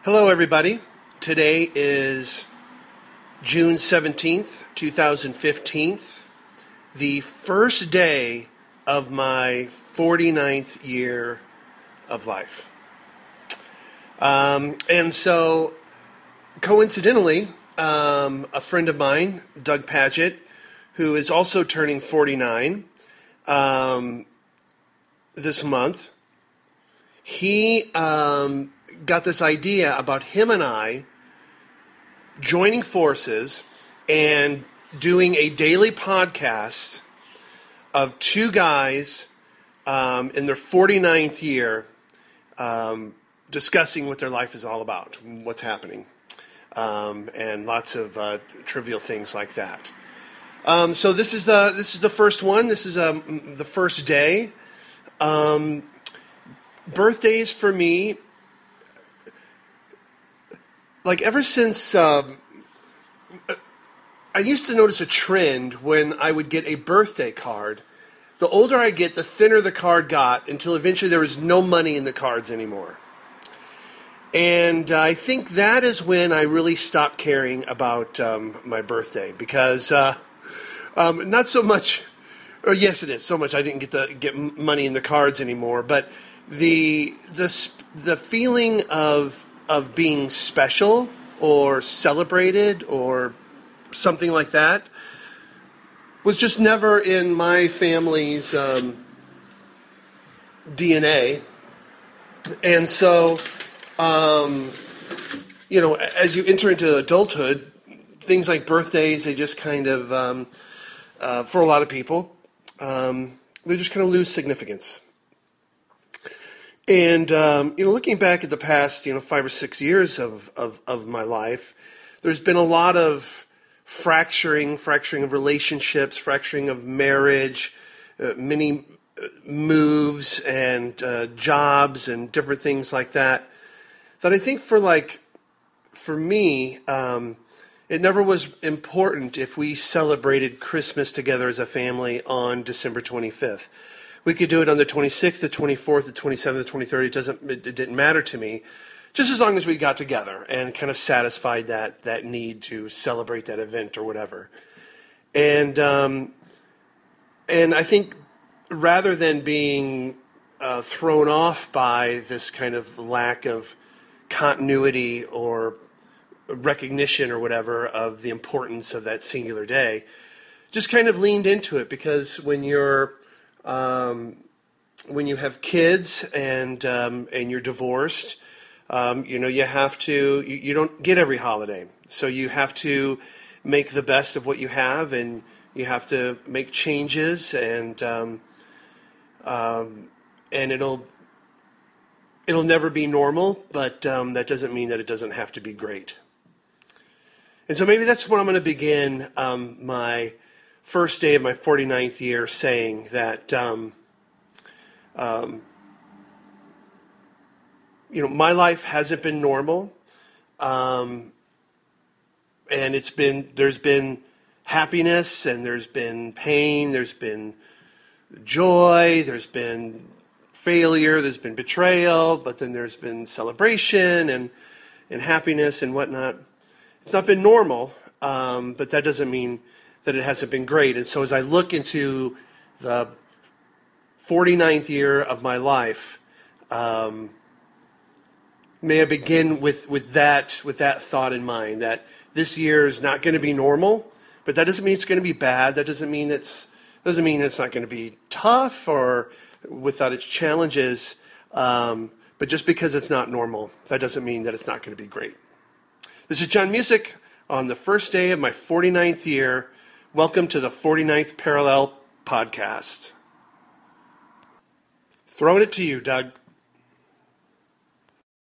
Hello, everybody. Today is June 17th, 2015, the first day of my 49th year of life. And so, coincidentally, a friend of mine, Doug Padgett, who is also turning 49 this month, he got this idea about him and I joining forces and doing a daily podcast of two guys in their 49th year discussing what their life is all about, what's happening, and lots of trivial things like that. So this is the first one. This is the first day. Birthdays for me, like ever since, I used to notice a trend when I would get a birthday card. The older I get, the thinner the card got, until eventually there was no money in the cards anymore. And I think that is when I really stopped caring about my birthday, because not so much. Oh, yes, it is so much. I didn't get money in the cards anymore, but the feeling of being special or celebrated or something like that was just never in my family's DNA. And so, as you enter into adulthood, things like birthdays, they just kind of, for a lot of people, they just kind of lose significance. And, looking back at the past, 5 or 6 years of my life, there's been a lot of fracturing of relationships, fracturing of marriage, many moves and jobs and different things like that I think for me, it never was important if we celebrated Christmas together as a family on December 25th. We could do it on the 26th, the 24th, the 27th, the 23rd. It didn't matter to me, just as long as we got together and kind of satisfied that need to celebrate that event or whatever. And I think rather than being thrown off by this kind of lack of continuity or recognition or whatever of the importance of that singular day, just kind of leaned into it, because when you have kids and you're divorced, you don't get every holiday. So you have to make the best of what you have, and you have to make changes, and it'll never be normal, but that doesn't mean that it doesn't have to be great. And so maybe that's what I'm going to begin my first day of my 49th year saying, that my life hasn't been normal, and there's been happiness, and there's been pain, there's been joy, there's been failure, there's been betrayal, but then there's been celebration and happiness and whatnot. It's not been normal, but that doesn't mean that it hasn't been great. And so as I look into the 49th year of my life, may I begin with that thought in mind, that this year is not going to be normal, but that doesn't mean it's going to be bad. That doesn't mean it's not going to be tough or without its challenges. But just because it's not normal, that doesn't mean that it's not going to be great. This is John Music on the first day of my 49th year. Welcome to the 49th Parallel Podcast. Throwing it to you, Doug.